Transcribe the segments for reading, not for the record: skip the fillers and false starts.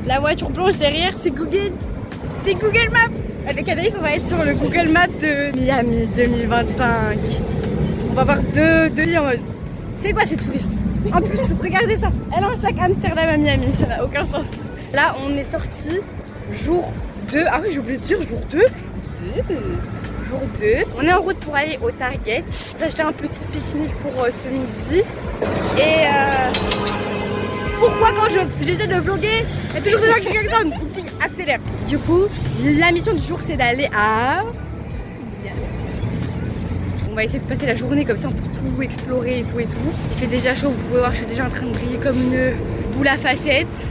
La voiture blanche derrière, c'est Google. C'est Google Maps. Avec Anaïs, on va être sur le Google Maps de Miami 2025. On va voir deux lits en mode. C'est quoi ces touristes? En plus, regardez ça. Elle a un sac Amsterdam à Miami, ça n'a aucun sens. Là, on est sorti jour 2. Ah oui, j'ai oublié de dire jour 2. Jour 2. On est en route pour aller au Target. J'ai acheté un petit pique-nique pour ce midi. Et pourquoi quand j'essaie de vlogger, il y a toujours des gens qui accélèrent. Du coup, la mission du jour, c'est d'aller à... On va essayer de passer la journée comme ça, on peut tout explorer et tout et tout. Il fait déjà chaud, vous pouvez voir, je suis déjà en train de briller comme une boule à facettes.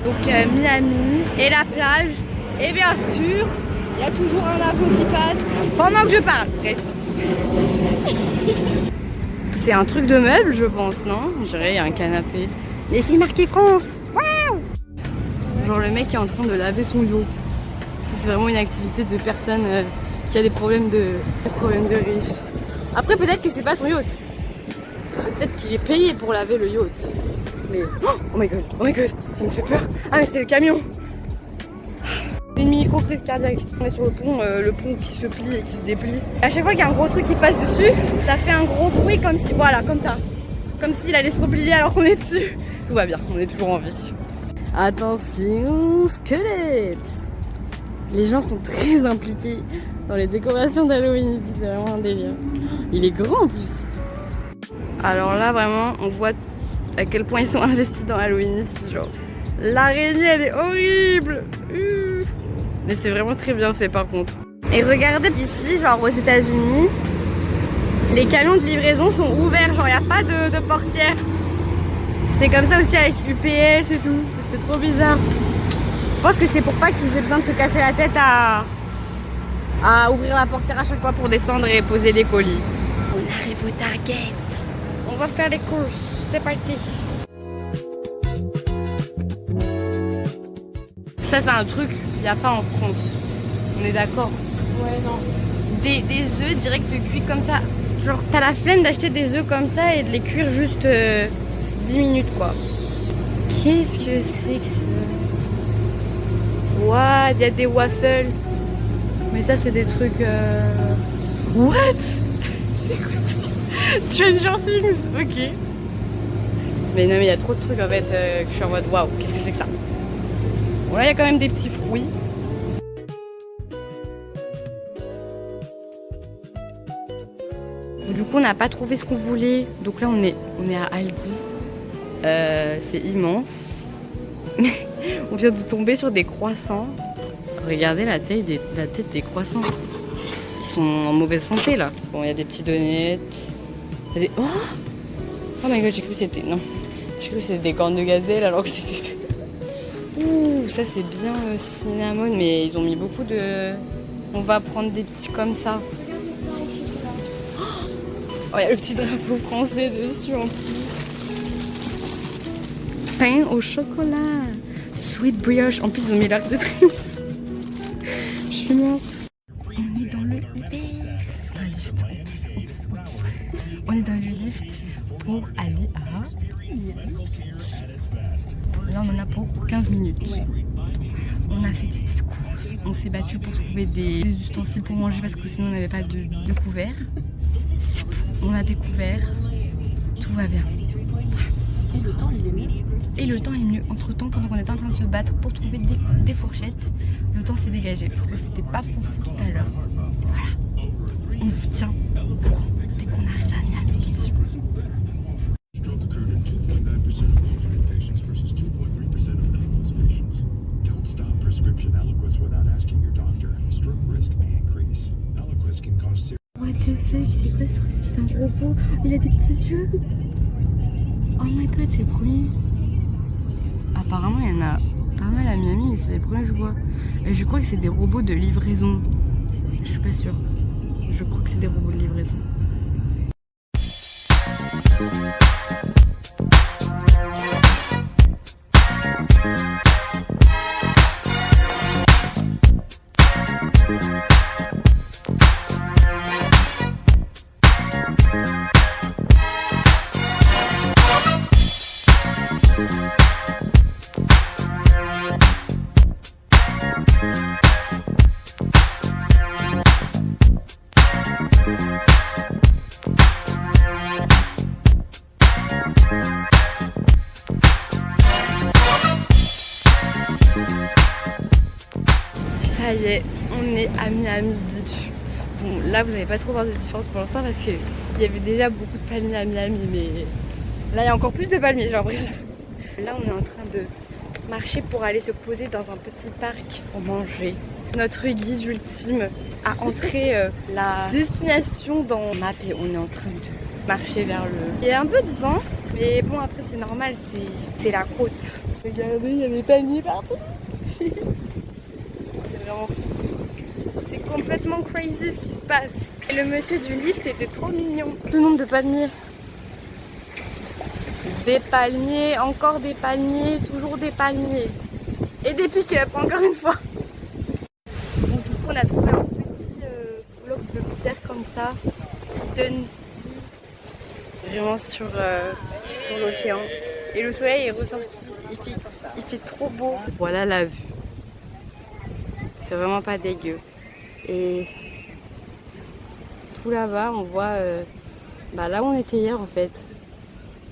Donc Miami et la plage. Et bien sûr, il y a toujours un avion qui passe pendant que je parle. Bref. C'est un truc de meuble, je pense, non? Je dirais, il y a un canapé. Mais c'est marqué France. Waouh! Genre le mec est en train de laver son yacht. C'est vraiment une activité de personne qui a des problèmes de riches. Après peut-être que c'est pas son yacht. Peut-être qu'il est payé pour laver le yacht. Mais oh my god, ça me fait peur. Ah mais c'est le camion. Une micro-crise cardiaque. On est sur le pont qui se plie et qui se déplie. À chaque fois qu'il y a un gros truc qui passe dessus, ça fait un gros bruit comme si, voilà, comme ça. Comme s'il allait se replier alors qu'on est dessus. Tout va bien, on est toujours en vie. Attention, squelette! Les gens sont très impliqués dans les décorations d'Halloween ici, c'est vraiment un délire. Il est grand en plus. Alors là vraiment, on voit à quel point ils sont investis dans Halloween ici. Genre, l'araignée elle est horrible! Mais c'est vraiment très bien fait par contre. Et regardez ici, genre aux États-Unis, les camions de livraison sont ouverts, genre il n'y a pas de portière. C'est comme ça aussi avec UPS et tout, c'est trop bizarre. Je pense que c'est pour pas qu'ils aient besoin de se casser la tête à ouvrir la portière à chaque fois pour descendre et poser les colis. On arrive au Target. On va faire les courses, c'est parti. Ça c'est un truc qu'il n'y a pas en France. On est d'accord? Ouais, non. Des œufs direct cuits comme ça. Genre t'as la flemme d'acheter des œufs comme ça et de les cuire juste 10 minutes quoi. Qu'est-ce que c'est que ça? What? Il y a des waffles. Mais ça c'est des trucs... What? C'est quoi? Stranger Things. Ok. Mais non mais il y a trop de trucs en fait que je suis en mode waouh, qu'est-ce que c'est que ça? Bon là il y a quand même des petits fruits. Du coup on n'a pas trouvé ce qu'on voulait. Donc là on est à Aldi. C'est immense. Mais on vient de tomber sur des croissants. Regardez la tête des croissants. Ils sont en mauvaise santé là. Bon il y a des petits donuts. Il y a des... Oh my god j'ai cru que c'était... Non. J'ai cru que c'était des cornes de gazelle alors que c'était... Ouh ça c'est bien cinnamon. Mais ils ont mis beaucoup de... On va prendre des petits comme ça. Oh, il y a le petit drapeau français dessus en plus. Pain au chocolat. Sweet brioche. En plus, ils ont mis l'arc de triomphe. Je suis morte. On est dans le lift. C'est un lift. Oups. On est dans le lift pour aller à... Là, on en a pour 15 minutes. On a fait des petites courses. On s'est battu pour trouver des ustensiles pour manger parce que sinon, on n'avait pas de couvert. On a découvert, tout va bien. Et le temps il est mieux. Et le temps est mieux. Entre temps, pendant qu'on était en train de se battre pour trouver des fourchettes, le temps s'est dégagé parce que c'était pas foufou tout à l'heure. Voilà. On vous tient au courant dès qu'on arrive à Miami. What the fuck, c'est quoi ce truc? C'est un robot, il a des petits yeux. Oh my god, c'est le premier. Apparemment, il y en a pas mal à Miami, mais c'est le premier que je vois. Et je crois que c'est des robots de livraison. Je suis pas sûre. Je crois que c'est des robots de livraison. Ça y est, on est à Miami Beach. Bon, là vous n'allez pas trop voir de différence pour l'instant parce qu'il y avait déjà beaucoup de palmiers à Miami, mais là il y a encore plus de palmiers, j'ai l'impression. Là on est en train de marcher pour aller se poser dans un petit parc pour manger. Notre guide ultime a entré la destination dans la map et on est en train de marcher vers le... Il y a un peu de vent, mais bon après c'est normal, c'est la côte. Regardez, il y a des palmiers partout. C'est vraiment fou. C'est complètement crazy ce qui se passe. Et le monsieur du lift était trop mignon. Tout le nombre de palmiers. Des palmiers, encore des palmiers, toujours des palmiers. Et des pick-up, encore une fois. Donc du coup on a trouvé un petit bloc de pierre comme ça qui donne vraiment sur l'océan. Et le soleil est ressorti. Il fait trop beau. Voilà la vue. C'est vraiment pas dégueu. Et tout là-bas, on voit là où on était hier en fait.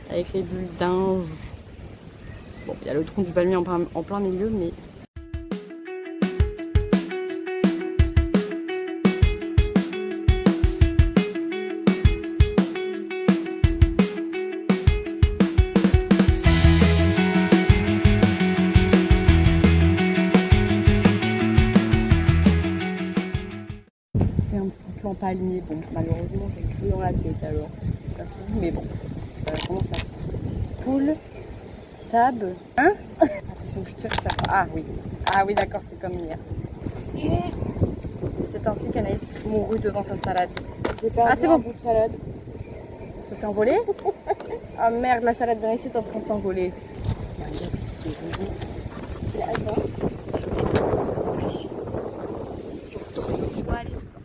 Avec les bulles d'Inde. Bon, il y a le tronc du palmier en plein milieu, mais... En palmier, bon malheureusement j'ai le cheveu dans la tête alors c'est pas fou, mais bon comment ça poule tab hein. Attends, faut que je tire ça. Ah oui d'accord, c'est comme hier. C'est ainsi qu'Anaïs mourut devant sa salade. Ah c'est bon, bout de salade. Ça s'est envolé. Ah merde, la salade d'Anaïs est en train de s'envoler.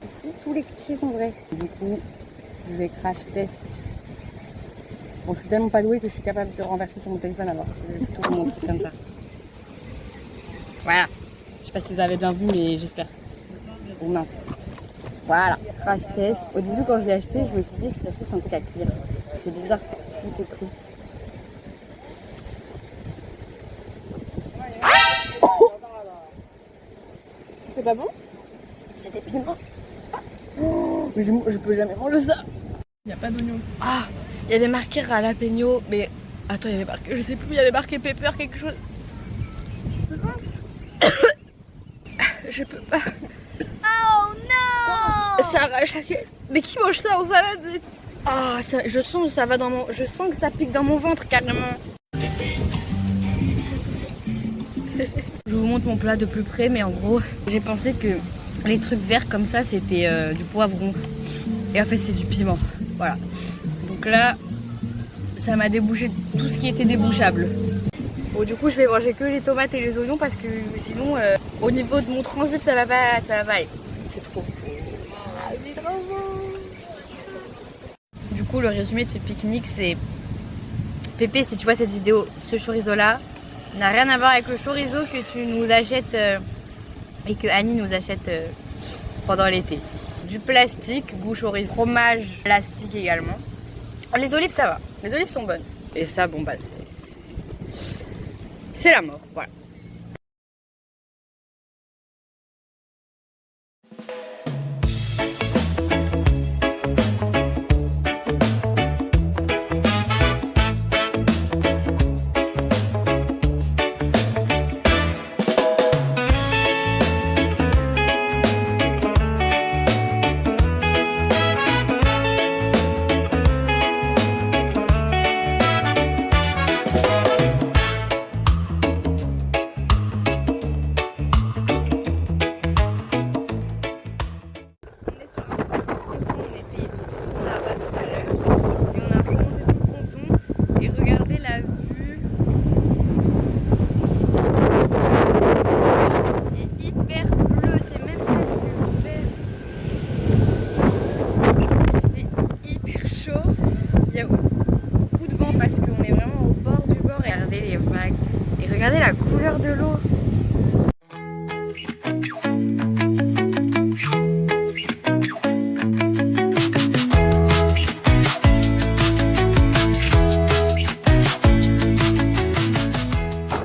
Ici, tous les clichés sont vrais. Du coup, je vais crash test. Bon, je suis tellement pas douée que je suis capable de renverser sur mon téléphone alors. Je vais tout remonter comme ça. Voilà. Je sais pas si vous avez bien vu, mais j'espère. Oh mince. Voilà. Crash test. Au début, quand je l'ai acheté, je me suis dit si ça se trouve, c'est un truc à cuire. C'est bizarre, tout est cru. C'est pas bon? C'était piment. Oh, mais je peux jamais manger ça. Il n'y a pas d'oignon. Ah, il y avait marqué jalapeno, mais attends, il y avait marqué, je sais plus, il y avait marqué pepper quelque chose. Je peux pas. Oh non. Ça arrache à quel... Mais qui mange ça en salade? Ah, je sens que ça va dans mon, je sens que ça pique dans mon ventre carrément. Je vous montre mon plat de plus près, mais en gros, j'ai pensé que les trucs verts comme ça, c'était du poivron. Et en fait, c'est du piment. Voilà. Donc là, ça m'a débouché tout ce qui était débouchable. Bon, du coup, je vais manger que les tomates et les oignons parce que sinon, au niveau de mon transit, ça va pas aller. C'est trop. Ah, c'est trop beau. Du coup, le résumé de ce pique-nique, c'est... Pépé, si tu vois cette vidéo, ce chorizo-là n'a rien à voir avec le chorizo que tu nous achètes et que Annie nous achète pendant l'été. Du plastique, goût chorizo, fromage plastique également. Les olives, ça va. Les olives sont bonnes. Et ça, bon bah c'est la mort, voilà. Regardez la couleur de l'eau.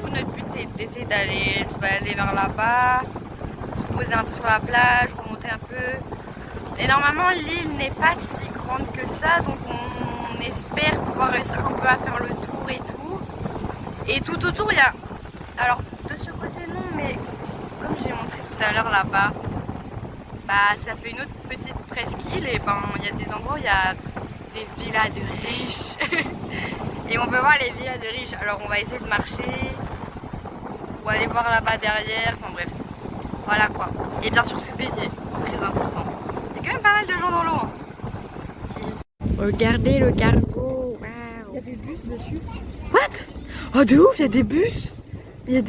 Notre but c'est d'essayer d'aller se balader vers là-bas, se poser poser un peu sur la plage, remonter un peu. Et normalement l'île n'est pas si grande que ça, donc on espère pouvoir réussir un peu à faire le tour et tout. Et tout autour il y a, alors de ce côté non, mais comme j'ai montré tout à l'heure là-bas, bah ça fait une autre petite presqu'île et ben il y a des endroits où il y a des villas de riches. Et on peut voir les villas de riches. Alors on va essayer de marcher ou aller voir là-bas derrière, enfin bref. Voilà quoi. Et bien sûr se baigner, très important. Il y a quand même pas mal de gens dans l'eau. Hein. Regardez le cargo. Wow. Il y a des bus dessus. What? Oh de ouf, il y a des bus. Il y a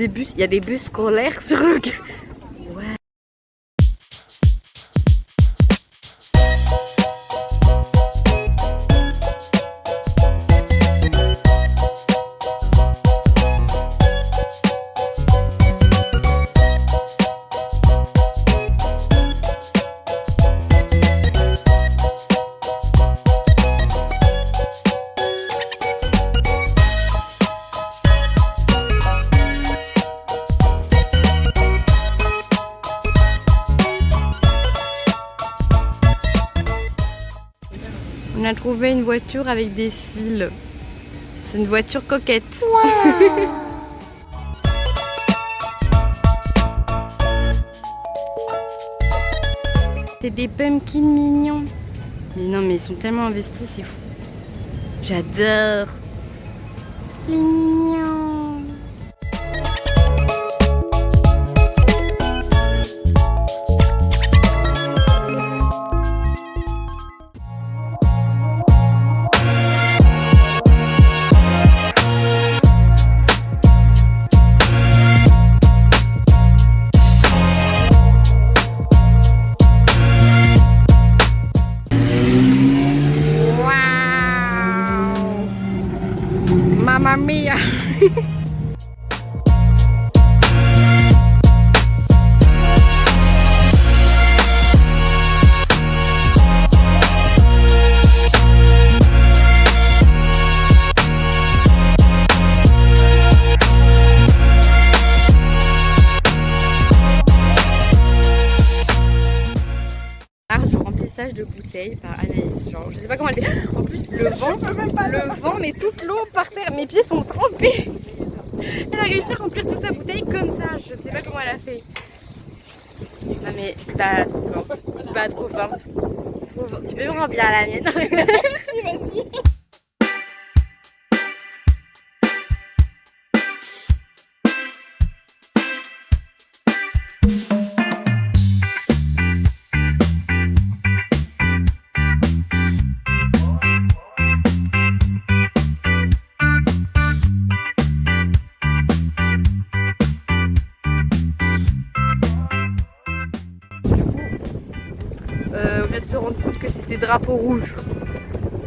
des bus scolaires sur le... Ouais. On a trouvé une voiture avec des cils. C'est une voiture coquette. Wow. C'est des pumpkins mignons. Mais non, mais ils sont tellement investis, c'est fou. J'adore. Les mignons. Mamma mia! Du remplissage de bouteilles par Anaïs, genre je sais pas comment elle fait. En plus le vent met toute l'eau par terre, mes pieds sont trempés. Elle a réussi à remplir toute sa bouteille comme ça, je sais pas comment elle a fait. Non mais pas trop forte, pas trop forte. Tu peux me remplir la mienne? Si, vas-y. On vient de se rendre compte que c'était drapeau rouge.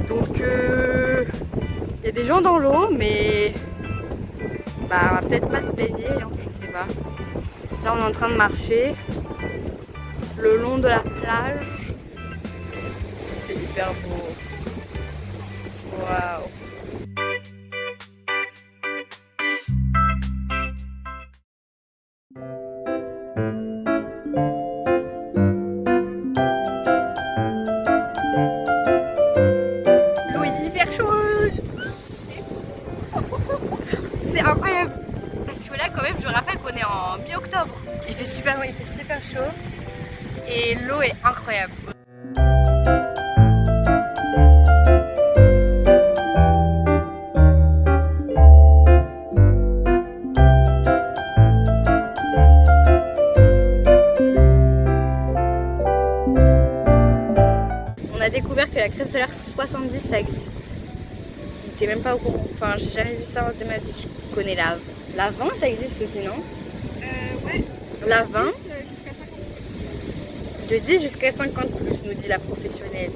Donc il y a des gens dans l'eau, mais bah, on va peut-être pas se baigner, hein, je sais pas. Là on est en train de marcher le long de la plage. C'est hyper beau. Waouh. C'est incroyable parce que là quand même je rappelle qu'on est en mi-octobre. Il fait super chaud et l'eau est incroyable. On a découvert que la crème solaire 70 ça existe. J'étais même pas au courant, enfin j'ai jamais vu ça de ma vie. Je connais la 20, ça existe aussi, non? Ouais. La 20 Jusqu'à 50 plus. de 10 jusqu'à 50 plus, nous dit la professionnelle.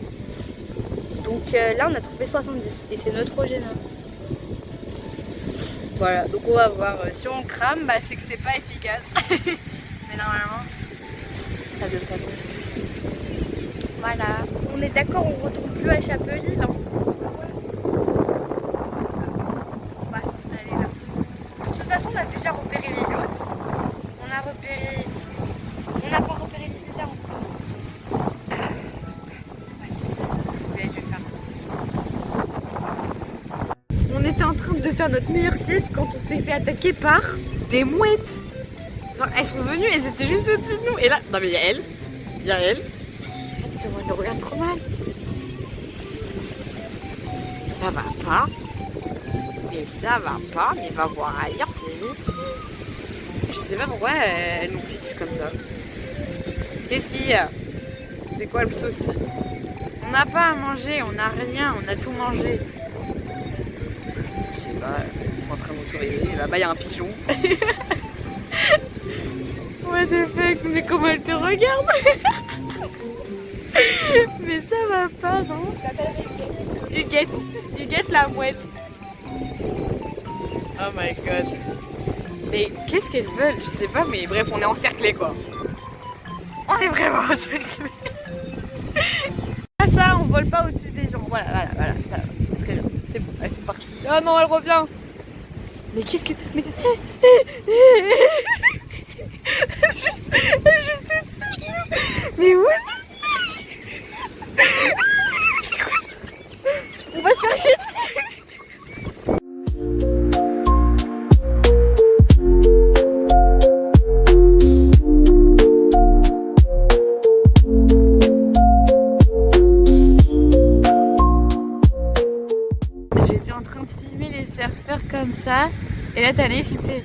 Donc là on a trouvé 70 et c'est Neutrogena. Voilà, donc on va voir. Si on crame, bah, c'est que c'est pas efficace. Mais normalement, ça devrait être. Voilà, on est d'accord, on ne retourne plus à Chapelil. Hein. On va s'installer là. De toute façon, on a déjà repéré les yachts. On a pas repéré faire notre meilleure sieste quand on s'est fait attaquer par des mouettes. Genre, elles sont venues, elles étaient juste au-dessus de nous. Et là, non mais il y a elle. Il y a elle. Elle me regarde trop mal. Ça va pas. Mais ça va pas. Mais va voir ailleurs, c'est déçu. Je sais pas pourquoi elle nous fixe comme ça. Qu'est-ce qu'il y a? C'est quoi le souci? On n'a pas à manger, on n'a rien, on a tout mangé. Je sais pas, ils sont en train de nous surveiller. Là-bas, il y a un pigeon. What the fuck? Mais comment elle te regarde? Mais ça va pas, non? Je l'appelle Huguette. Huguette la mouette. Oh my god. Mais qu'est-ce qu'elles veulent? Je sais pas, mais bref, on est encerclés quoi. On est vraiment encerclés. Ah ça, on vole pas au-dessus des gens. Voilà, ça va. Très bien, c'est bon, elles sont parties. Oh non, elle revient. Mais qu'est-ce que... Mais... juste au-dessus. Mais ouais. On va se faire chier dessus. J'étais en train de filmer les surfeurs comme ça. Et là, t'as Anaïs qui me fait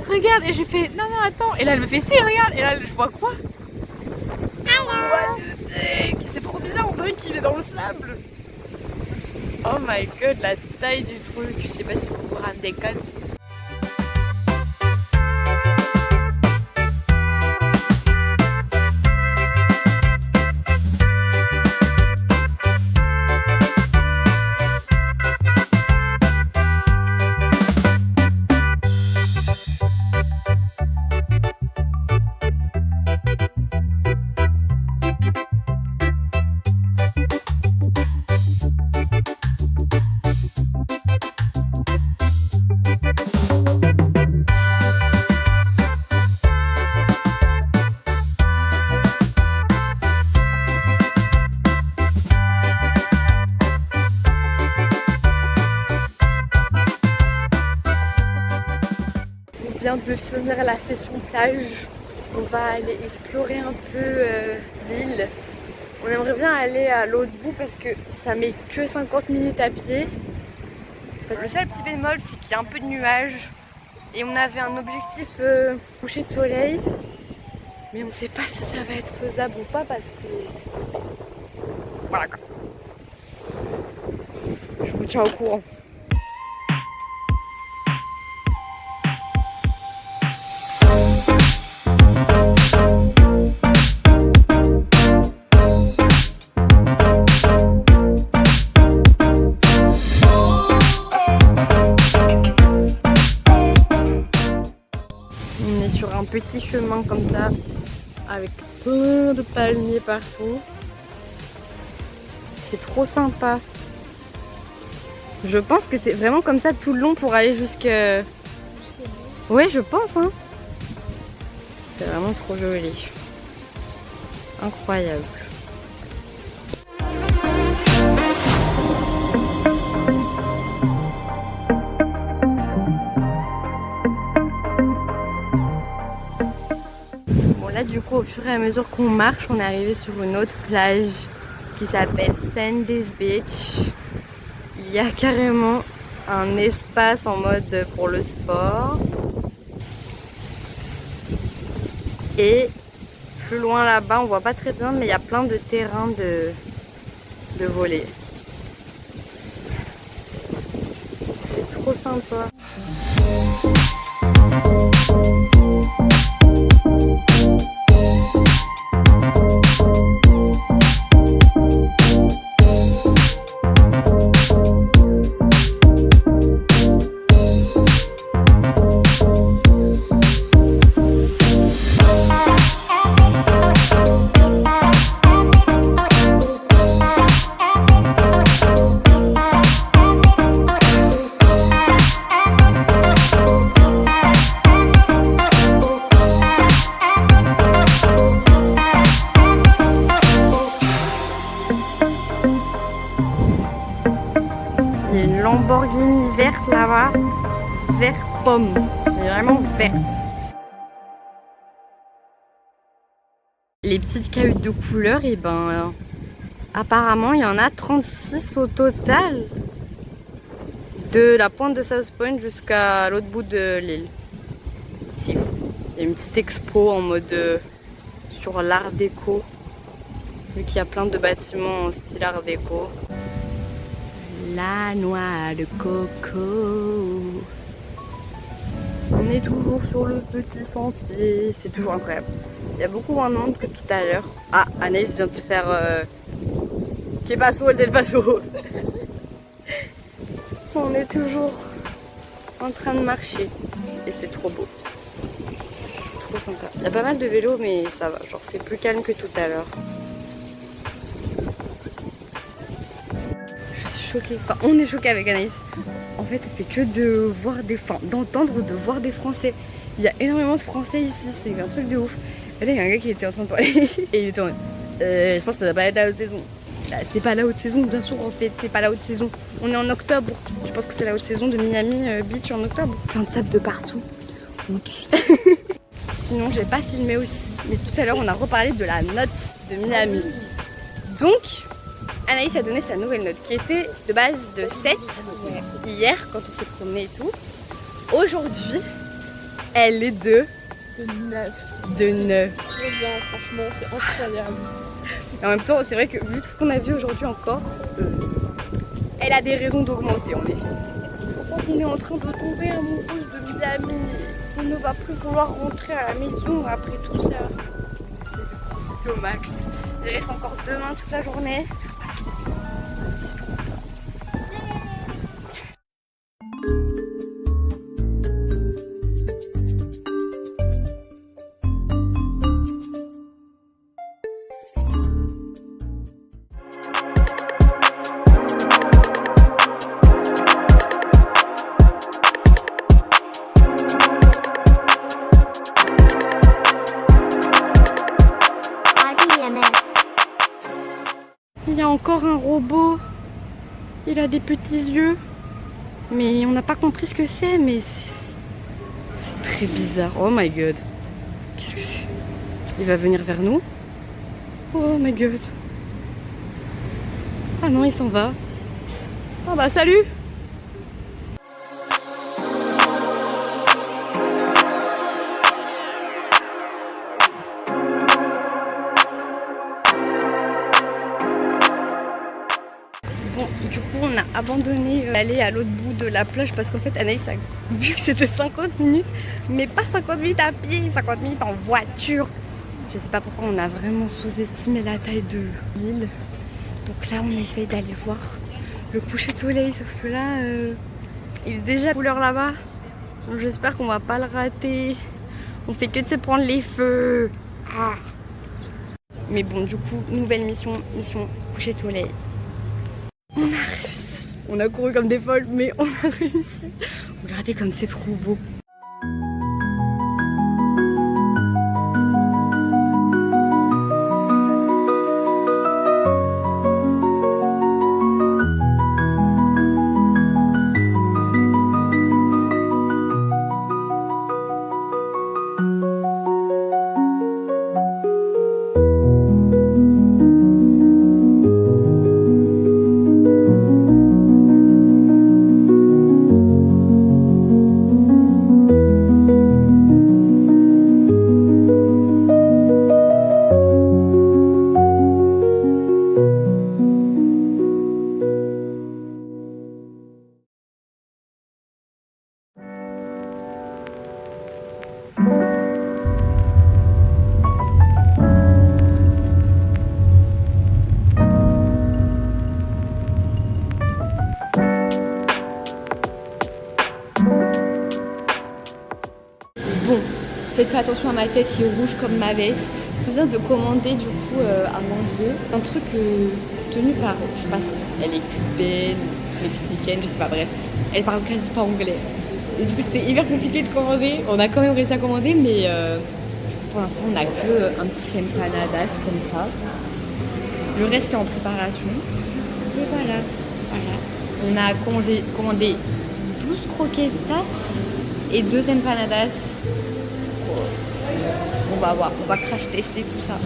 regarde. Et j'ai fait non, attends. Et là, elle me fait si, regarde. Et là, je vois quoi? C'est trop bizarre, on dirait qu'il est dans le sable. Oh my god, la taille du truc. Je sais pas si vous vous rendez compte. De finir la session plage, on va aller explorer un peu l'île. On aimerait bien aller à l'autre bout parce que ça met que 50 minutes à pied. Le seul petit bémol, c'est qu'il y a un peu de nuages et on avait un objectif coucher de soleil, mais on ne sait pas si ça va être faisable ou pas parce que voilà quoi. Je vous tiens au courant. Un petit chemin comme ça avec plein de palmiers partout. C'est trop sympa. Je pense que c'est vraiment comme ça tout le long pour aller jusque... Ouais, je pense hein. C'est vraiment trop joli. Incroyable. Là du coup au fur et à mesure qu'on marche on est arrivé sur une autre plage qui s'appelle Sandy's Beach. Il y a carrément un espace en mode pour le sport et plus loin là-bas on voit pas très bien mais il y a plein de terrains de volley. C'est trop sympa. Lamborghini verte là-bas. vert pomme. Elle est vraiment verte. Les petites cahutes de couleur, et ben apparemment il y en a 36 au total. De la pointe de South Point jusqu'à l'autre bout de l'île. C'est fou. Il y a une petite expo en mode sur l'art déco. Vu qu'il y a plein de bâtiments en style art déco. La noix de coco. On est toujours sur le petit sentier. C'est toujours incroyable. Il y a beaucoup moins de monde que tout à l'heure. Ah, Anaïs vient de se faire Que paso el del paso. On est toujours en train de marcher. Et c'est trop beau. C'est trop sympa. Il y a pas mal de vélos, mais ça va. Genre, c'est plus calme que tout à l'heure. Je suis choquée. Enfin, on est choquée avec Anaïs. En fait, on fait que de voir d'entendre, de voir des Français. Il y a énormément de Français ici. C'est un truc de ouf. Et là, il y a un gars qui était en train de parler. Et il était en mode je pense que ça va pas être la haute saison. Bah, c'est pas la haute saison, bien sûr, en fait. C'est pas la haute saison. On est en octobre. Je pense que c'est la haute saison de Miami Beach en octobre. Plein de sable de partout. Oups. Sinon, j'ai pas filmé aussi. Mais tout à l'heure, on a reparlé de la note de Miami. Donc, Anaïs a donné sa nouvelle note qui était de base de 7 hier quand on s'est promené et tout. Aujourd'hui, elle est de 9. De 9. Trop bien, franchement, c'est incroyable. Et en même temps, c'est vrai que vu tout ce qu'on a vu aujourd'hui encore, elle a des raisons d'augmenter en effet. On est en train de tomber amoureuse de Miami. On ne va plus vouloir rentrer à la maison après tout ça. C'est de profiter au max. Il reste encore demain toute la journée. Il y a encore un robot. Il a des petits yeux. Mais on n'a pas compris ce que c'est. Mais c'est très bizarre. Oh my god. Qu'est-ce que c'est? Il va venir vers nous. Oh my god. Ah non, il s'en va. Ah bah salut. Bon, du coup, on a abandonné d'aller à l'autre bout de la plage parce qu'en fait, Anaïs a vu que c'était 50 minutes, mais pas 50 minutes à pied, 50 minutes en voiture. Je sais pas pourquoi on a vraiment sous-estimé la taille de l'île. Donc là, on essaye d'aller voir le coucher de soleil, sauf que là, il est déjà couleur là-bas. J'espère qu'on va pas le rater. On fait que de se prendre les feux. Ah. Mais bon, du coup, nouvelle mission coucher de soleil. On a réussi. On a couru comme des folles, mais on a réussi. Regardez comme c'est trop beau. Bon, faites pas attention à ma tête qui est rouge comme ma veste. Je viens de commander du coup à manger un truc tenu par, je sais pas si elle est cubaine, mexicaine, je sais pas, bref. Elle parle quasi pas anglais. Et du coup c'était hyper compliqué de commander. On a quand même réussi à commander, mais pour l'instant on a que un petit empanadas comme ça. Le reste est en préparation. Et voilà. On a commandé 12 12 croquetas et 2 empanadas. On va voir, on va crash tester tout ça.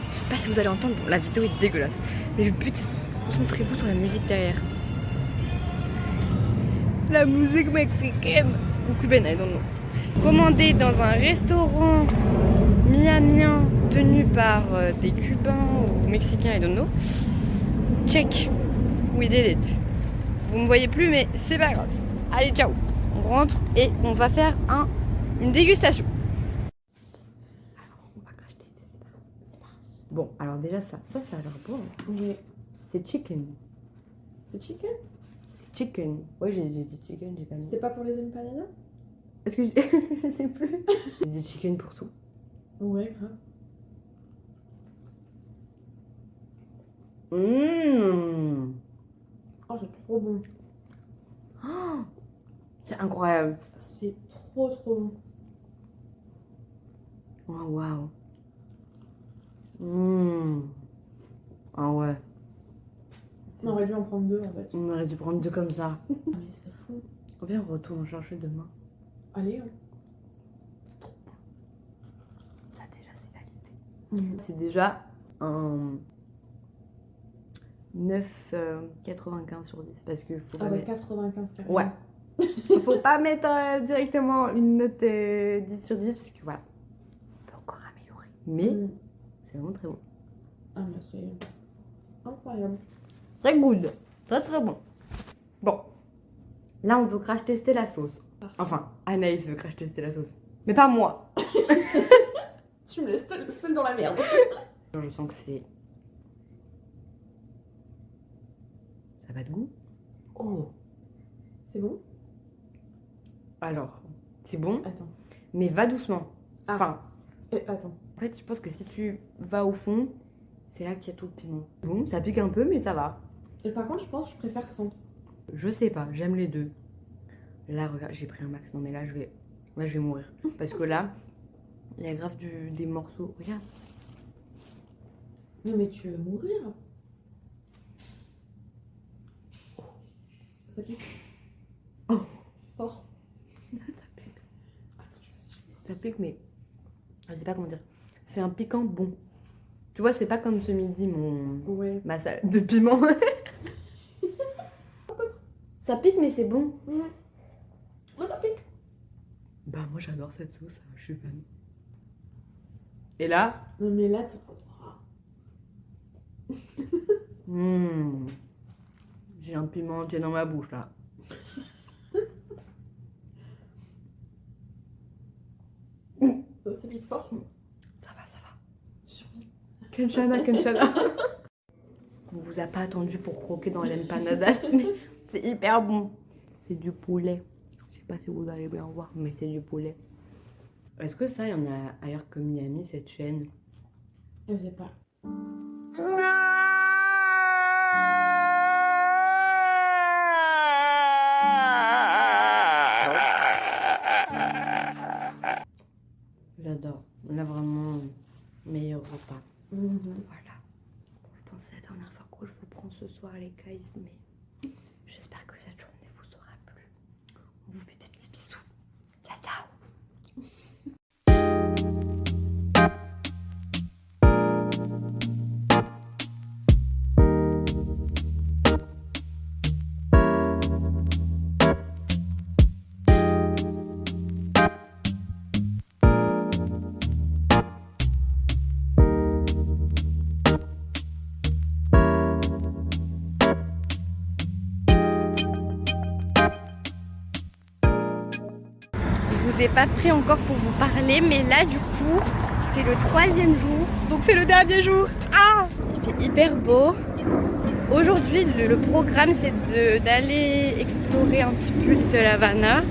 Je sais pas si vous allez entendre, bon, la vidéo est dégueulasse. Mais le but, concentrez-vous sur la musique derrière. La musique mexicaine ou cubaine, I don't know. Commandé dans un restaurant miamien tenu par des Cubains ou Mexicains, I don't know. Check, we did it. Vous me voyez plus, mais c'est pas grave. Allez, ciao. On rentre et on va faire une dégustation. Alors, on va crash tester, c'est parti. Bon, alors déjà ça a l'air bon. Oui. C'est chicken. C'est chicken? C'est chicken. Ouais, j'ai dit chicken, j'ai pas mis. C'était pas pour les empanadas? Est-ce que je sais plus. J'ai dit chicken pour tout. Ouais, grave. Oh, c'est trop bon. Oh, c'est incroyable. C'est trop bon. Oh, waouh. Ah ouais. On aurait dû en prendre 2 en fait. On aurait dû prendre 2 comme ça. Mais c'est fou. Viens, on retourne en chercher demain. Allez, hein. C'est trop bon. Ça déjà c'est validé. C'est déjà un 9,95 sur 10 parce que faut pas Ah ouais, mettre... 95 carrément. Ouais. Faut pas mettre directement une note 10 sur 10 parce que voilà, on peut encore améliorer. Mais c'est vraiment très bon. Ah mais c'est incroyable. Très good. Très très bon. Bon. Là on veut crash tester la sauce. Parfait. Enfin, Anaïs veut crash tester la sauce. Mais pas moi. Tu me laisses seule dans la merde. Je sens que c'est... Ça va de goût. Oh. C'est bon? Alors, c'est bon, Attends. mais va doucement. Ah. Enfin, Attends. en fait, je pense que si tu vas au fond, c'est là qu'il y a tout le piment. Bon, ça pique un peu, mais ça va. Et par contre, je pense que je préfère sans. Je sais pas, j'aime les deux. Là, regarde, j'ai pris un max. Non, mais là, je vais mourir. Parce que là, il y a grave des morceaux. Regarde. Non, mais tu veux mourir. Ça pique. Oh. Fort. Ça pique. Attends, je sais pas si je fais ça. Ça pique, mais je sais pas comment dire. C'est un piquant bon. Tu vois, c'est pas comme ce midi, ma salade de piment. Ça pique, mais c'est bon. Moi, ça pique. Bah, moi, j'adore cette sauce. Je suis fan. Et là, Non, mais là, j'ai un piment entier dans ma bouche, là. ça pique fort. Ça va. Kenshana. On vous a pas attendu pour croquer dans l'empanadas, mais c'est hyper bon. C'est du poulet. Je sais pas si vous allez bien voir, mais c'est du poulet. Est-ce que ça, il y en a ailleurs que Miami, cette chaîne? Je sais pas. J'adore. On a vraiment meilleur repas. Voilà. Bon, je pense que c'est la dernière fois que je vous prends ce soir les guys, mais j'espère que cette journée vous aura plu. On vous fait des petits bisous. Ciao, ciao. Je vous ai pas pris encore pour vous parler, mais là du coup c'est le 3e jour, donc c'est le dernier jour. Ah, il fait hyper beau. Aujourd'hui le programme c'est d'aller explorer un petit peu de La Havana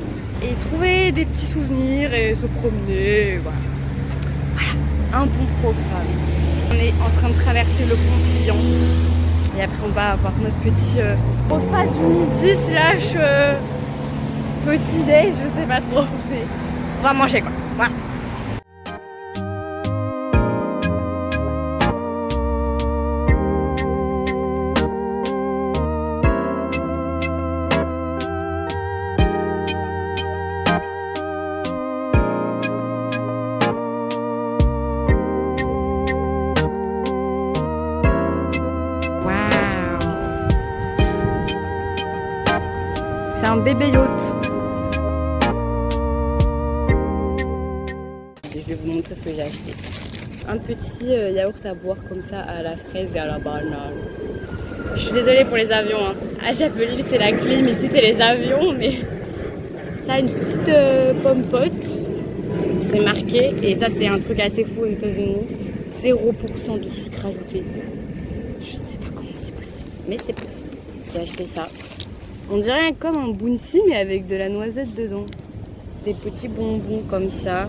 et trouver des petits souvenirs et se promener. Voilà, un bon programme. On est en train de traverser le pont Pliant et après on va avoir notre petit repas du midi slash petit déj, je sais pas trop, mais on va manger quoi. Voilà. un bébé yacht. Je vais vous montrer ce que j'ai acheté. Un petit yaourt à boire comme ça à la fraise et à la banane. Je suis désolée pour les avions. Hein. À Chapelil c'est la clim, ici c'est les avions, mais ça une petite pomme pote. C'est marqué et ça c'est un truc assez fou aux États-Unis. 0% de sucre ajouté. Je sais pas comment c'est possible, mais c'est possible. J'ai acheté ça. On dirait comme un bounty mais avec de la noisette dedans. Des petits bonbons comme ça.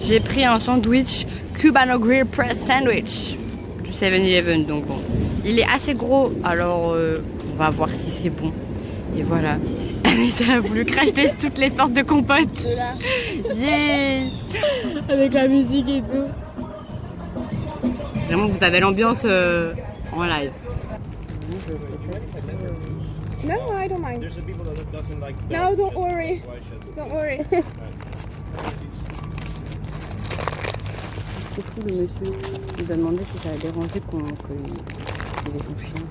J'ai pris un sandwich Cubano Grill Press Sandwich du 7-Eleven, donc bon. Il est assez gros, alors on va voir si c'est bon. Et voilà. Anaïs a voulu cracher toutes les sortes de compotes. Yeah. Avec la musique et tout. Vraiment, vous avez l'ambiance en live. No, I don't mind. No, don't worry. Don't worry. C'est fou, le monsieur nous a demandé si ça a dérangé qu'il ait son chien.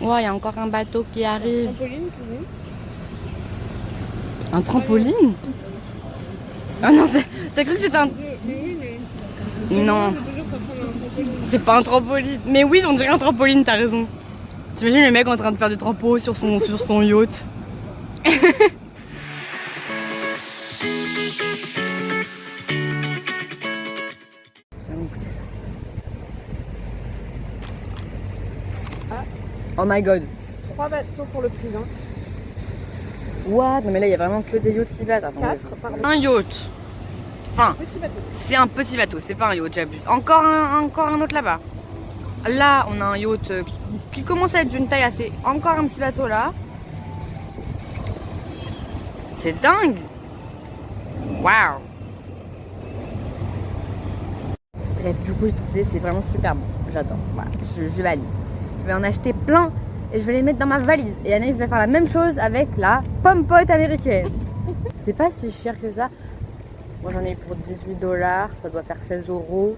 Ouais, il y a encore un bateau qui arrive. Un trampoline? Ah non, t'as cru que c'était un... Non, c'est pas un trampoline. Mais oui, on dirait un trampoline, t'as raison. T'imagines le mec en train de faire du trampo sur son yacht. Nous allons écouter ça. Ah. Oh my god. 3 bateaux pour le prix, hein. What? Non mais là il y a vraiment que des yachts qui passent. 4, pardon. Un yacht. Enfin, Petit bateau. c'est un petit bateau, c'est pas un yacht, j'abuse. Encore un autre là-bas. Là, on a un yacht qui commence à être d'une taille assez... Encore un petit bateau là. C'est dingue. Waouh. Bref, du coup, je disais, c'est vraiment super bon. J'adore. Voilà, je valide. Je vais en acheter plein et je vais les mettre dans ma valise. Et Anaïs va faire la même chose avec la pomme pote américaine. C'est pas si cher que ça. Moi, j'en ai eu pour $18. Ça doit faire 16 €.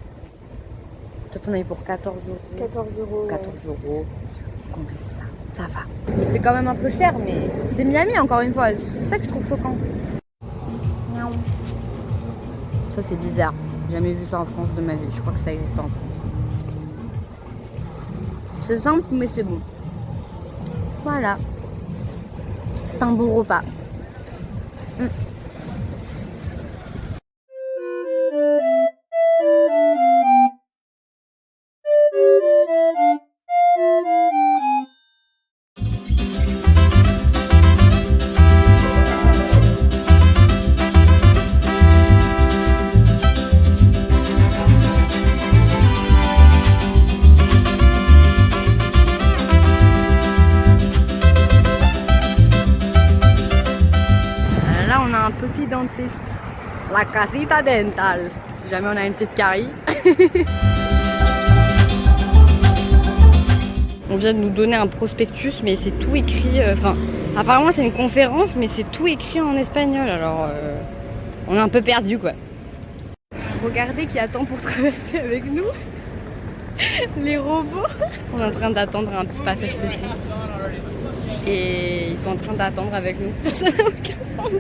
Toi, t'en as eu pour 14 €. 14 €. 14 €. Donc ça va. C'est quand même un peu cher, mais c'est Miami encore une fois. C'est ça que je trouve choquant. Miaou. Ça, c'est bizarre. J'ai jamais vu ça en France de ma vie. Je crois que ça n'existe pas en France. C'est simple, mais c'est bon. Voilà. C'est un bon repas. Là, on a un petit dentiste, la casita dental, si jamais on a une petite carie. On vient de nous donner un prospectus, mais c'est tout écrit, apparemment c'est une conférence, mais c'est tout écrit en espagnol, alors on est un peu perdu quoi. Regardez qui attend pour traverser avec nous. Les robots. On est en train d'attendre un petit passage piéton. Et ils sont en train d'attendre avec nous. Ça n'a aucun sens.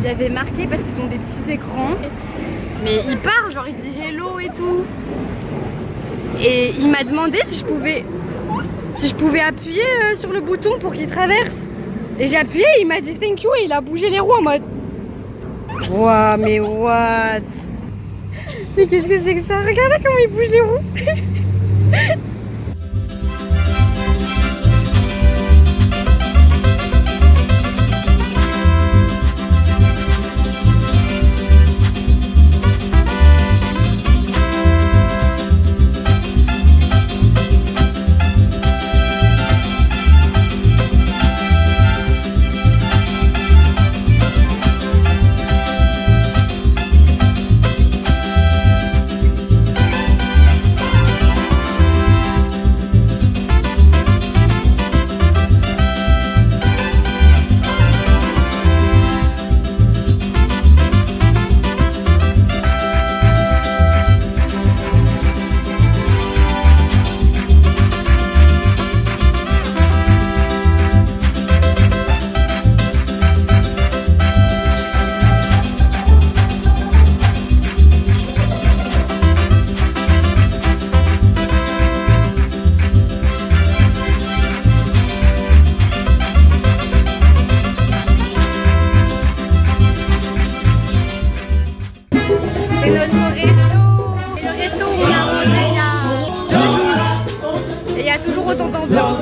Il y avait marqué parce qu'ils ont des petits écrans. Mais il parle, genre il dit hello et tout. Et il m'a demandé si je pouvais appuyer sur le bouton pour qu'il traverse. Et j'ai appuyé, il m'a dit thank you et il a bougé les roues en mode. Ouah, mais what? Mais qu'est-ce que c'est que ça? Regardez comment il bouge les roues. toujours autant d'ambiance.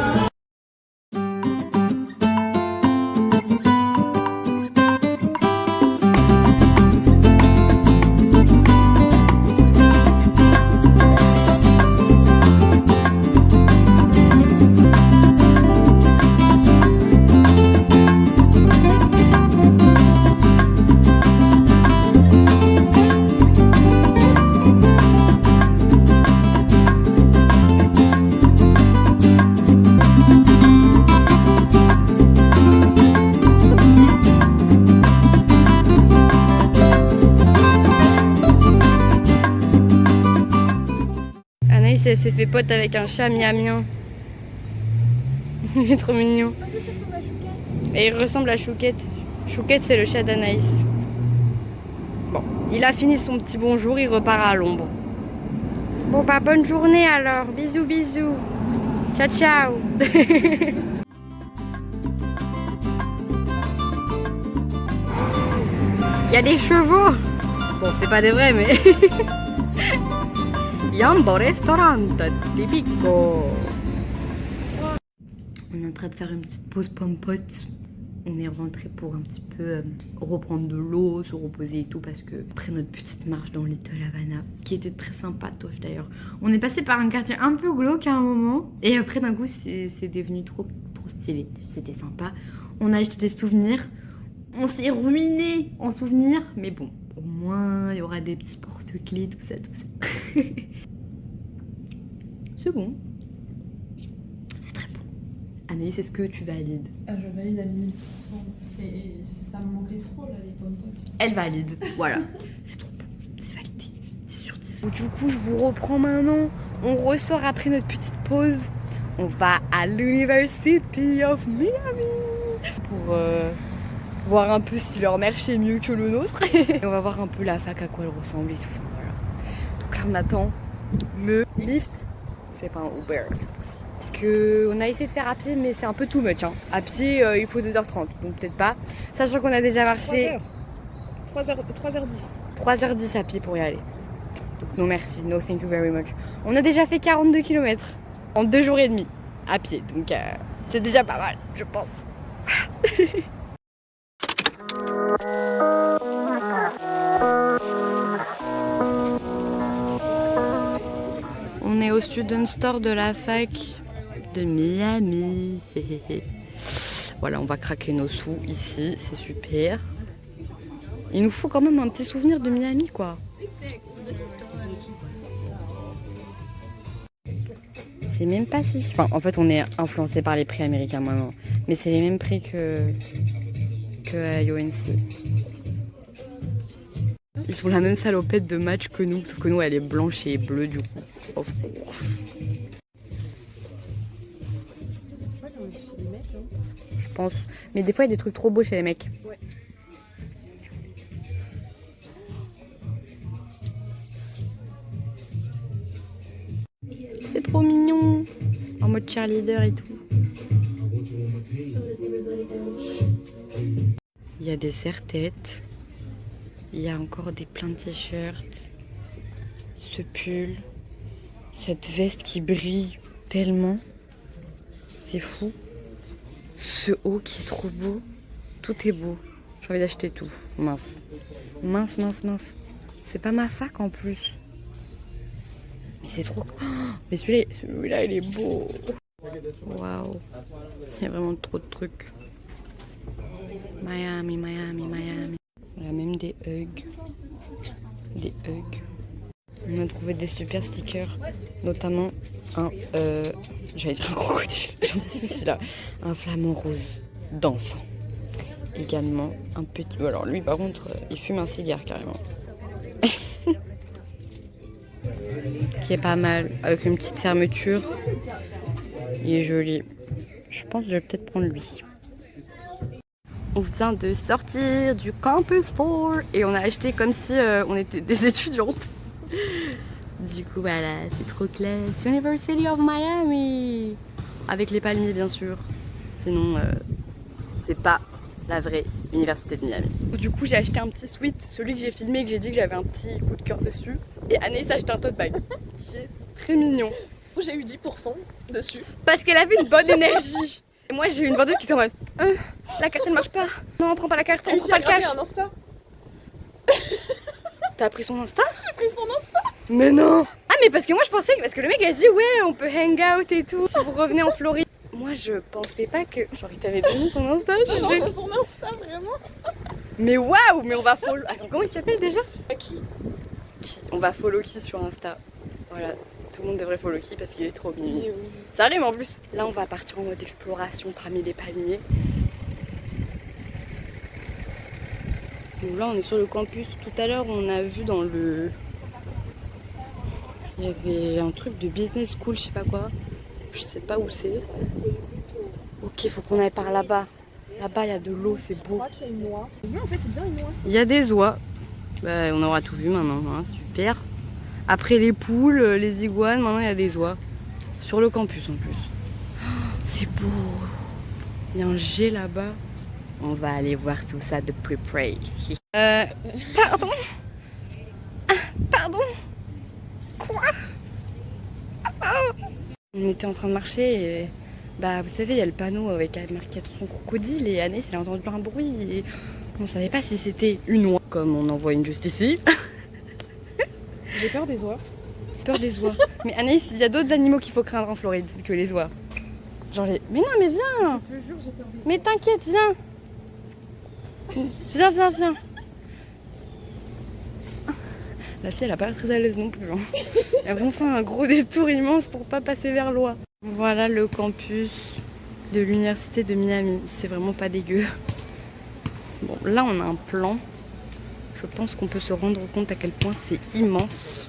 Anaïs, elle s'est fait pote avec un chat miamien. Il est trop mignon. Et il ressemble à Chouquette. Chouquette, c'est le chat d'Anaïs. Bon, il a fini son petit bonjour, il repart à l'ombre. Bon bah bonne journée alors, bisous bisous. Ciao ciao. Il y a des chevaux. Bon, c'est pas des vrais mais... Yambo Restaurante Tipico. On est en train de faire une petite pause pompote. On est rentré pour un petit peu reprendre de l'eau, se reposer et tout parce que après notre petite marche dans Little Havana, qui était très sympatoche d'ailleurs. On est passé par un quartier un peu glauque à un moment et après d'un coup c'est devenu trop stylé. C'était sympa. On a acheté des souvenirs. On s'est ruiné en souvenirs, mais bon, au moins il y aura des petits porte-clés, tout ça. C'est bon. C'est très bon. Anaïs, est-ce que tu valides? Je valide à 1000%. Ça me manquait trop là, les pommes potes. Elle valide, voilà. C'est trop bon. C'est validé. C'est sur 10. Du coup, je vous reprends maintenant. On ressort après notre petite pause. On va à l'University of Miami pour voir un peu si leur merch est mieux que le nôtre. Et on va voir un peu la fac, à quoi elle ressemble et tout. Voilà. Donc là, on attend le lift. C'est pas un Uber cette fois-ci. Parce qu'on a essayé de faire à pied, mais c'est un peu too much. Hein. À pied, il faut 2h30, donc peut-être pas. Sachant qu'on a déjà marché 3h10. 3h10 à pied pour y aller. Donc non merci, no thank you very much. On a déjà fait 42 km en 2 jours et demi à pied. Donc c'est déjà pas mal, je pense. On est au student store de la fac de Miami. Voilà, on va craquer nos sous ici, c'est super. Il nous faut quand même un petit souvenir de Miami, quoi. C'est même pas si... Enfin, en fait, on est influencé par les prix américains maintenant. Mais c'est les mêmes prix que à UNC. Ils ont la même salopette de match que nous, sauf que nous, elle est blanche et bleue, du coup. Of course. Je pense. Mais des fois, il y a des trucs trop beaux chez les mecs. Ouais. C'est trop mignon. En mode cheerleader et tout. Il y a des serre-têtes. Il y a encore plein de t-shirts. Ce pull. Cette veste qui brille tellement. C'est fou. Ce haut qui est trop beau. Tout est beau. J'ai envie d'acheter tout. Mince. Mince. C'est pas ma fac en plus. Mais c'est trop... Oh, mais celui-là, il est beau. Waouh. Il y a vraiment trop de trucs. Miami. Il y a même des hugs. On a trouvé des super stickers. Notamment un... j'allais dire un crocodile. J'ai un petit souci là. Un flamant rose dansant. Également un petit... Alors lui par contre, il fume un cigare carrément. Qui est pas mal. Avec une petite fermeture. Il est joli. Je pense que je vais peut-être prendre lui. On vient de sortir du Campus Store et on a acheté comme si on était des étudiantes. Du coup voilà, c'est trop classe. University of Miami. Avec les palmiers bien sûr. Sinon c'est pas la vraie université de Miami. Du coup j'ai acheté un petit sweat, celui que j'ai filmé et que j'ai dit que j'avais un petit coup de cœur dessus. Et Anaïs a acheté un tote bag qui est très mignon. J'ai eu 10%. dessus. Parce qu'elle avait une bonne énergie. Et moi j'ai une vendeuse qui était en mode la carte elle marche pas. Non, on prend pas la carte, on prend pas le cash. Un Insta. T'as pris son Insta? J'ai pris son Insta. Mais non! Ah, mais parce que moi je pensais que. Parce que le mec a dit ouais, on peut hang out et tout si vous revenez en Floride. Moi je pensais pas que. Genre, il t'avait donné son Insta? Non, j'ai son Insta vraiment. Mais waouh! Mais on va follow. Attends, comment il s'appelle déjà? Qui? On va follow qui sur Insta? Voilà, tout le monde devrait follow qui parce qu'il est trop mimi. Oui. Ça arrive en plus. Là, on va partir en mode exploration parmi les palmiers. Donc là, on est sur le campus. Tout à l'heure, on a vu dans le. Il y avait un truc de business school, je sais pas quoi. Je sais pas où c'est. Ok, faut qu'on aille par là-bas. Là-bas, il y a de l'eau, c'est beau. Je crois qu'il y a une noix. Oui, en fait, c'est bien une noix. Il y a des oies. Bah, on aura tout vu maintenant, hein, super. Après les poules, les iguanes, maintenant il y a des oies. Sur le campus en plus. Oh, c'est beau. Il y a un jet là-bas. On va aller voir tout ça de plus près. Pardon? Pardon? Quoi? On était en train de marcher et bah vous savez il y a le panneau avec marqué attention crocodile et Anaïs elle a entendu un bruit et on savait pas si c'était une oie comme on en voit une juste ici. J'ai peur des oies. J'ai peur des oies. Mais Anaïs, il y a d'autres animaux qu'il faut craindre en Floride que les oies. Genre les. Mais non mais viens! Je te jure, j'ai peur des oies. Mais t'inquiète, viens! Viens. La fille elle a pas l'air très à l'aise non plus. Hein. Elle a vraiment fait un gros détour immense pour pas passer vers l'oie. Voilà le campus de l'université de Miami. C'est vraiment pas dégueu. Bon, là on a un plan. Je pense qu'on peut se rendre compte à quel point c'est immense.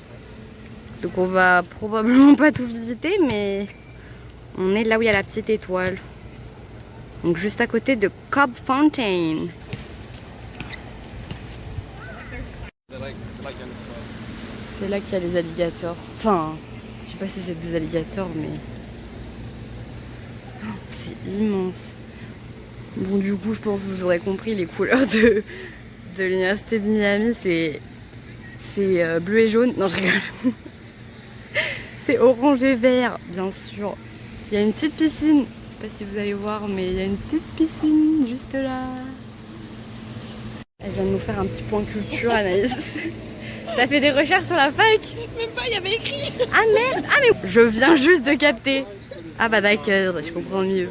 Donc on va probablement pas tout visiter, mais on est là où il y a la petite étoile. Donc juste à côté de Cobb Fountain. C'est là qu'il y a les alligators. Enfin, je sais pas si c'est des alligators, mais oh, c'est immense. Bon, du coup, je pense que vous aurez compris les couleurs de l'université de Miami, c'est bleu et jaune. Non, je rigole. C'est orange et vert, bien sûr. Il y a une petite piscine. Je sais pas si vous allez voir, mais il y a une petite piscine juste là. Elle vient de nous faire un petit point culture, Anaïs. T'as fait des recherches sur la fac? Même pas, il y avait écrit. Ah merde! Ah mais je viens juste de capter. Ah bah d'accord, je comprends mieux.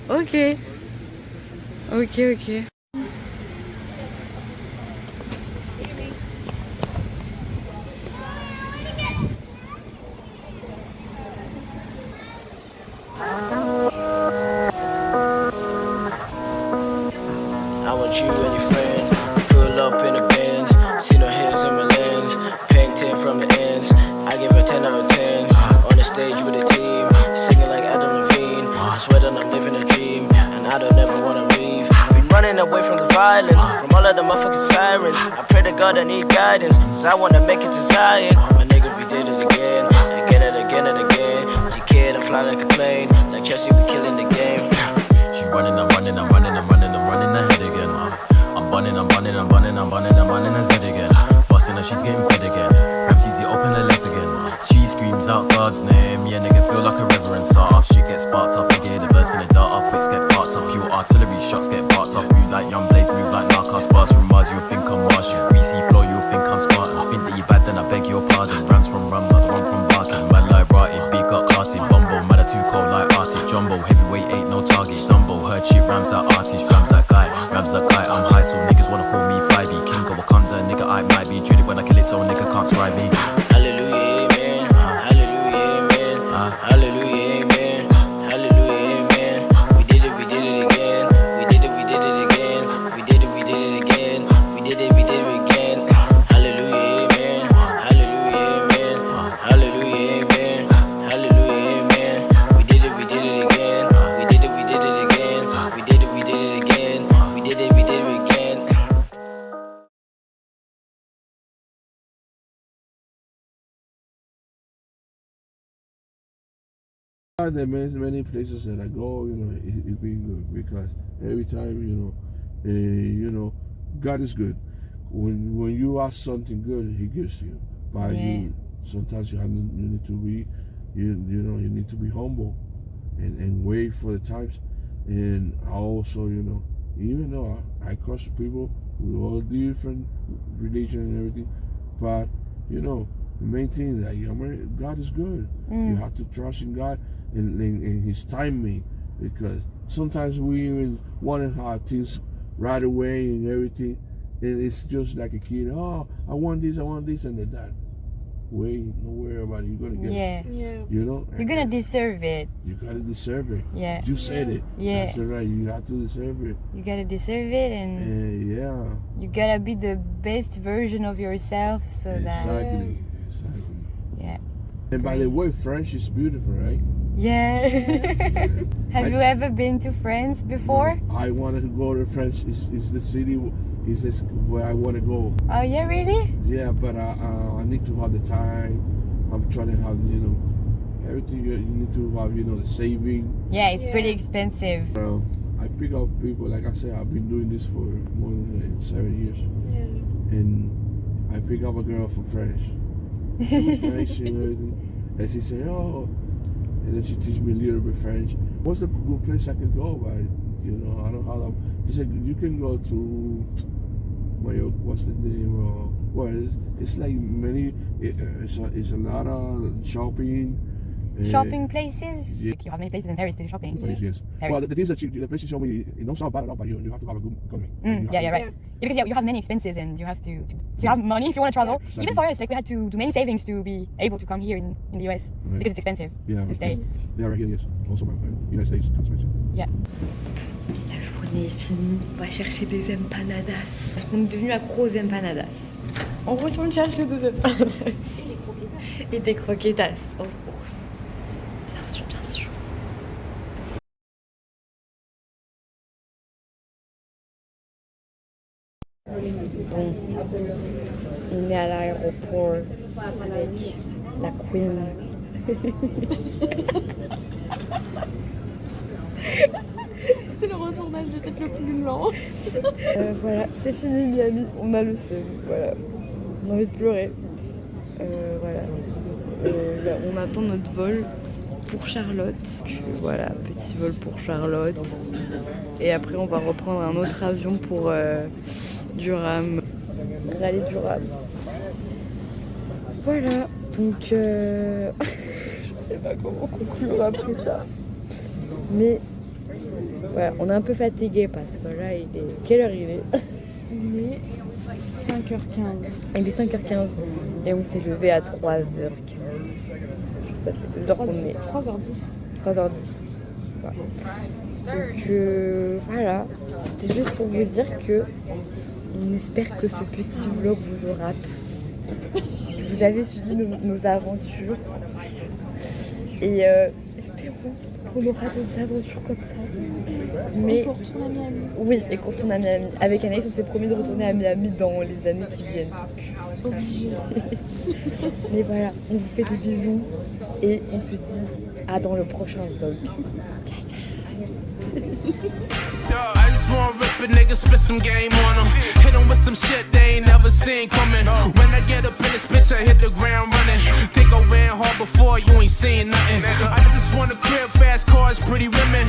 Ok. I want you and your friend, pull up in the Benz, see no hits in my lens, paying 10 from the ends, I give her 10 out of 10, on the stage with the team, singing like Adam Levine, I swear that I'm living a dream, and I don't ever wanna leave, been running away from the violence, from all of the motherfucking sirens, I pray to God I need guidance, cause I wanna make it to Zion, my nigga we did it again and again, T-Kid I'm fly like a plane, like Chelsea we killing the game. She running, I'm running ahead again. I'm bunning her head again. Busting her, she's getting fed again. Ramsey's open her legs again. She screams out God's name. Yeah, nigga feel like a reverend. Start off, shit get sparked off. Nigga hear the verse in the dart off. Wicks get parked up. Pure artillery shots get barked up. Move like young Blaze, move like Narcos. Bars from Mars, you'll think I'm Martian. Greasy flow, you'll think I'm Spartan. Think that you bad, then I beg your pardon. Rams from rum, not the one from barking. Man like Brighty, big got carted. Bumbo, man are too cold like Artie. Jumbo, heavyweight ain't no target. Dumbo, heard shit, rams that artist, rams that guy. Rams that guy, I'm high, so niggas wanna call me 5B. King of Wakanda, nigga, I might be. Treated when I kill it, so nigga can't scribe me. Hallelujah, amen. Hallelujah, amen. Hallelujah, amen. Hallelujah, amen. We did it again. We did it again. We did it again. We did it again. Hallelujah, amen. Hallelujah, amen. Hallelujah, amen. Hallelujah, amen. We did it again. We did it again. We did it again. We did it again. There are many places that I go, it's been good because every time, God is good. When you ask something good, He gives to you. But Yeah. sometimes you need to be, you need to be humble and wait for the times. And I also, you know, even though I cross people with all different religion and everything, but you know, the main thing is that God is good. You have to trust in God and His timing, because sometimes we even want to have things right away and everything, and it's just like a kid. Oh, I want this, and then that. Wait, don't worry about it. You're gonna get it. Yeah. You know, You're gonna deserve it. You gotta deserve it. Yeah. You said it. Yeah. That's right. You have to deserve it. You gotta deserve it, and Yeah. you gotta be the best version of yourself, so that Exactly. yeah. And by the way, French is beautiful, right? Yeah. Have you ever been to France before? I wanted to go to France. It's the city. Is this where I want to go? Oh yeah, really? Yeah, but I need to have the time. I'm trying to have, you know, everything. You need to have, you know, the saving. Yeah, it's pretty expensive. I pick up people. Like I said, I've been doing this for more than 7 years. Yeah. And I pick up a girl from France. French and everything. And she said, oh, and then she teach me a little bit French. What's a good place I can go? But you know, I don't know how that. She said you can go to what's the name? Well, it's like many. It's a lot of shopping. Shopping places? Yeah. Like you have many places in Paris to do shopping. Paris, yes. Paris. Well, the things that the places show me, it don't sound bad at all, but you have to have a good economy. Yeah, right. Because you have many expenses and you have to have money if you want to travel. Exactly. Even for us, like we had to do many savings to be able to come here in the US because it's expensive to stay. Yeah, right here, yes. Also, United States, it's expensive. Yeah. La journée est finie, on va chercher des empanadas. Parce qu'on est devenu accro aux empanadas. On retourne chercher des empanadas. Et des croquetas. Of course. Bien sûr, bien sûr. Bon, on est à l'aéroport avec la Queen. C'était le retournage peut-être le plus lent. Voilà, c'est fini Miami, on a le seum, voilà. On a envie de pleurer. Voilà. Là, on attend notre vol pour Charlotte. Voilà, petit vol pour Charlotte. Et après on va reprendre un autre avion pour Durham. Rallye Durham. Voilà, donc je sais pas comment conclure après ça. Mais voilà, on est un peu fatigué parce que là il est... Quelle heure il est? Il est 5h15. Il est 5h15 et on s'est levé à 3h15. Ça fait 2 heures qu'on est... 3h10. 3h10. Voilà. Donc voilà, c'était juste pour vous dire que on espère que ce petit vlog vous aura plu. Vous avez suivi nos aventures. Et espérons qu'on aura d'autres aventures comme ça. Mais Et qu'on retourne à Miami. oui, et qu'on retourne à Miami. Avec Anaïs, on s'est promis de retourner à Miami dans les années qui viennent. Obligé. Mais voilà, on vous fait des bisous et on se dit à dans le prochain vlog. I just wanna rip a nigga, spit some game on them. Hit them with some shit they ain't never seen coming. When I get up in this bitch, I hit the ground running. Think I ran hard before, you ain't saying nothing. I just want a crib, fast cars, pretty women.